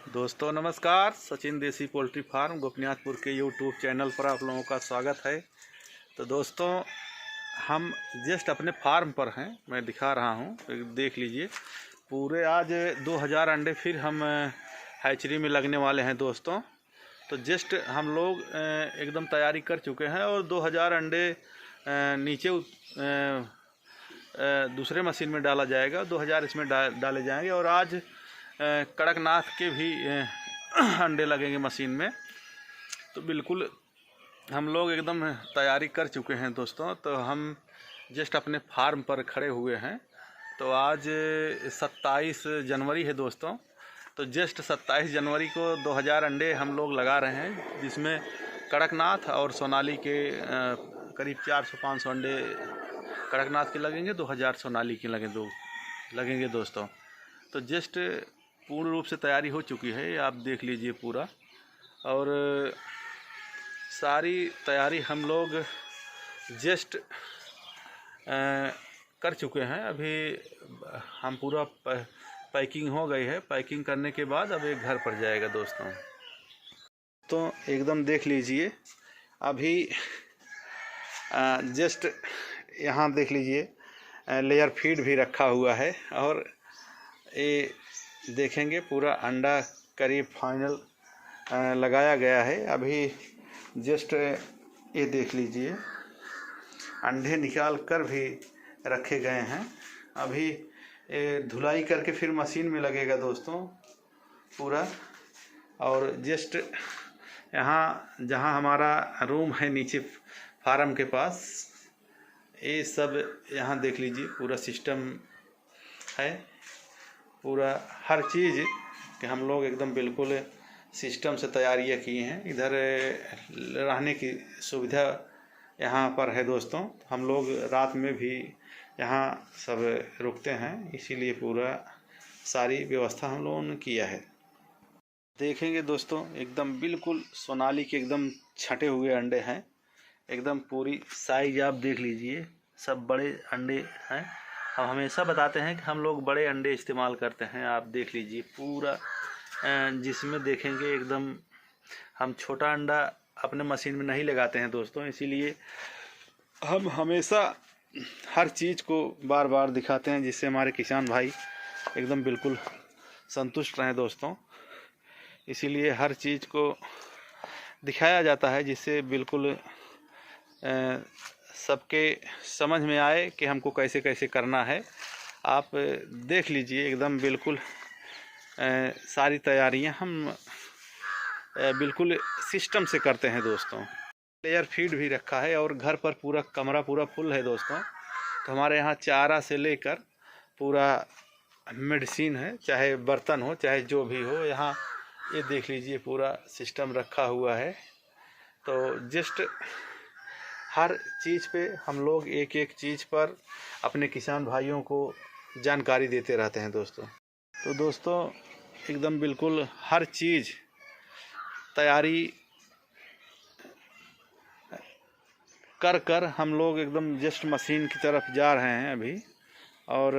दोस्तों नमस्कार। सचिन देसी पोल्ट्री फार्म गोपनीनाथपुर के यूट्यूब चैनल पर आप लोगों का स्वागत है। तो दोस्तों हम जस्ट अपने फार्म पर हैं, मैं दिखा रहा हूं, देख लीजिए। पूरे आज 2000 अंडे फिर हम हैचरी में लगने वाले हैं दोस्तों। तो जस्ट हम लोग एकदम तैयारी कर चुके हैं और 2000 अंडे नीचे दूसरे मशीन में डाला जाएगा, 2000 इसमें डाले जाएंगे और आज कड़कनाथ के भी अंडे लगेंगे मशीन में। तो बिल्कुल हम लोग एकदम तैयारी कर चुके हैं दोस्तों। तो हम जस्ट अपने फार्म पर खड़े हुए हैं। तो आज 27 जनवरी है दोस्तों। तो जस्ट 27 जनवरी को 2000 अंडे हम लोग लगा रहे हैं, जिसमें कड़कनाथ और सोनाली के करीब 400-500 अंडे कड़कनाथ के लगेंगे, 2000 सोनाली के लगेंगे दोस्तों। तो जस्ट पूर्ण रूप से तैयारी हो चुकी है, आप देख लीजिए पूरा। और सारी तैयारी हम लोग जस्ट कर चुके हैं। अभी हम पूरा पैकिंग हो गई है। पैकिंग करने के बाद अब एक घर पर जाएगा दोस्तों। तो एकदम देख लीजिए, अभी जस्ट यहाँ देख लीजिए लेयर फीड भी रखा हुआ है और ये देखेंगे पूरा अंडा करीब फाइनल लगाया गया है। अभी जस्ट ये देख लीजिए अंडे निकाल कर भी रखे गए हैं। अभी ये धुलाई करके फिर मशीन में लगेगा दोस्तों पूरा। और जस्ट यहाँ जहाँ हमारा रूम है नीचे फार्म के पास, ये सब यहाँ देख लीजिए पूरा सिस्टम है। पूरा हर चीज़ कि हम लोग एकदम बिल्कुल सिस्टम से तैयारियां की हैं। इधर रहने की सुविधा यहाँ पर है दोस्तों। हम लोग रात में भी यहाँ सब रुकते हैं, इसीलिए पूरा सारी व्यवस्था हम लोगों ने किया है। देखेंगे दोस्तों एकदम बिल्कुल सोनाली के एकदम छटे हुए अंडे हैं, एकदम पूरी साइज आप देख लीजिए। सब बड़े अंडे हैं। हम हमेशा बताते हैं कि हम लोग बड़े अंडे इस्तेमाल करते हैं। आप देख लीजिए पूरा, जिसमें देखेंगे एकदम हम छोटा अंडा अपने मशीन में नहीं लगाते हैं दोस्तों। इसीलिए हम हमेशा हर चीज़ को बार बार दिखाते हैं, जिससे हमारे किसान भाई एकदम बिल्कुल संतुष्ट रहें दोस्तों। इसीलिए हर चीज़ को दिखाया जाता है, जिससे बिल्कुल सबके समझ में आए कि हमको कैसे कैसे करना है। आप देख लीजिए एकदम बिल्कुल सारी तैयारियां हम बिल्कुल सिस्टम से करते हैं दोस्तों। लेयर फीड भी रखा है और घर पर पूरा कमरा पूरा फुल है दोस्तों। तो हमारे यहाँ चारा से लेकर पूरा मेडिसिन है, चाहे बर्तन हो चाहे जो भी हो, यहाँ ये देख लीजिए पूरा सिस्टम रखा हुआ है। तो जस्ट हर चीज़ पे हम लोग एक एक चीज़ पर अपने किसान भाइयों को जानकारी देते रहते हैं दोस्तों। तो दोस्तों एकदम बिल्कुल हर चीज़ तैयारी कर हम लोग एकदम जस्ट मशीन की तरफ जा रहे हैं अभी। और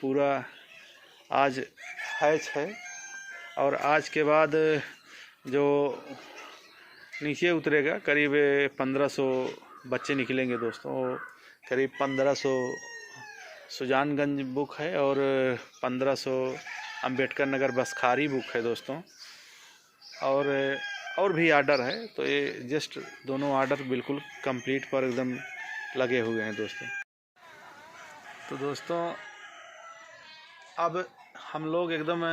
पूरा आज हैच है और आज के बाद जो नीचे उतरेगा करीब 1500 बच्चे निकलेंगे दोस्तों। करीब 1500 सुजानगंज बुक है और 1500 अंबेडकर नगर बसखारी बुक है दोस्तों। और भी आर्डर है। तो ये जस्ट दोनों आर्डर बिल्कुल कंप्लीट पर एकदम लगे हुए हैं दोस्तों। तो दोस्तों अब हम लोग एकदम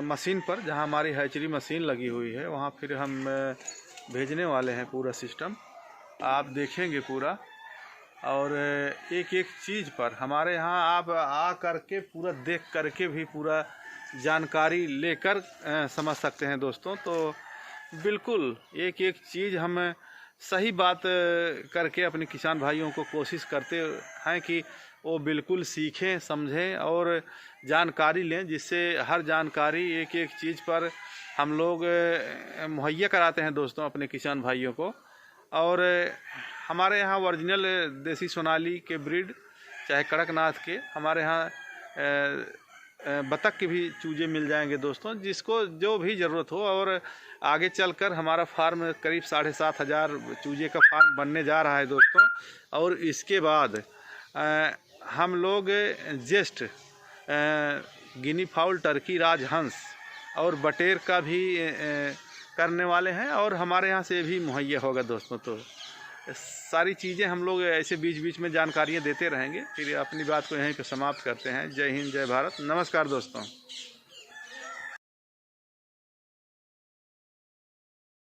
मशीन पर, जहां हमारी हैचरी मशीन लगी हुई है, वहां फिर हम भेजने वाले हैं पूरा सिस्टम। आप देखेंगे पूरा। और एक एक चीज़ पर हमारे यहाँ आप आ करके पूरा देख करके भी पूरा जानकारी लेकर समझ सकते हैं दोस्तों। तो बिल्कुल एक एक चीज़ हम सही बात करके अपने किसान भाइयों को कोशिश करते हैं कि वो बिल्कुल सीखें, समझें और जानकारी लें, जिससे हर जानकारी एक एक चीज़ पर हम लोग मुहैया कराते हैं दोस्तों अपने किसान भाइयों को। और हमारे यहाँ ओरिजिनल देसी सोनाली के ब्रीड चाहे कड़कनाथ के हमारे यहाँ बतख के भी चूजे मिल जाएंगे दोस्तों, जिसको जो भी ज़रूरत हो। और आगे चलकर हमारा फार्म करीब 7,500 चूजे का फार्म बनने जा रहा है दोस्तों। और इसके बाद हम लोग जेस्ट गिनी फाउल, टर्की, राजहंस और बटेर का भी करने वाले हैं, और हमारे यहाँ से भी मुहैया होगा दोस्तों। तो सारी चीज़ें हम लोग ऐसे बीच बीच में जानकारियाँ देते रहेंगे। फिर अपनी बात को यहीं पे समाप्त करते हैं। जय हिंद, जय भारत, नमस्कार दोस्तों।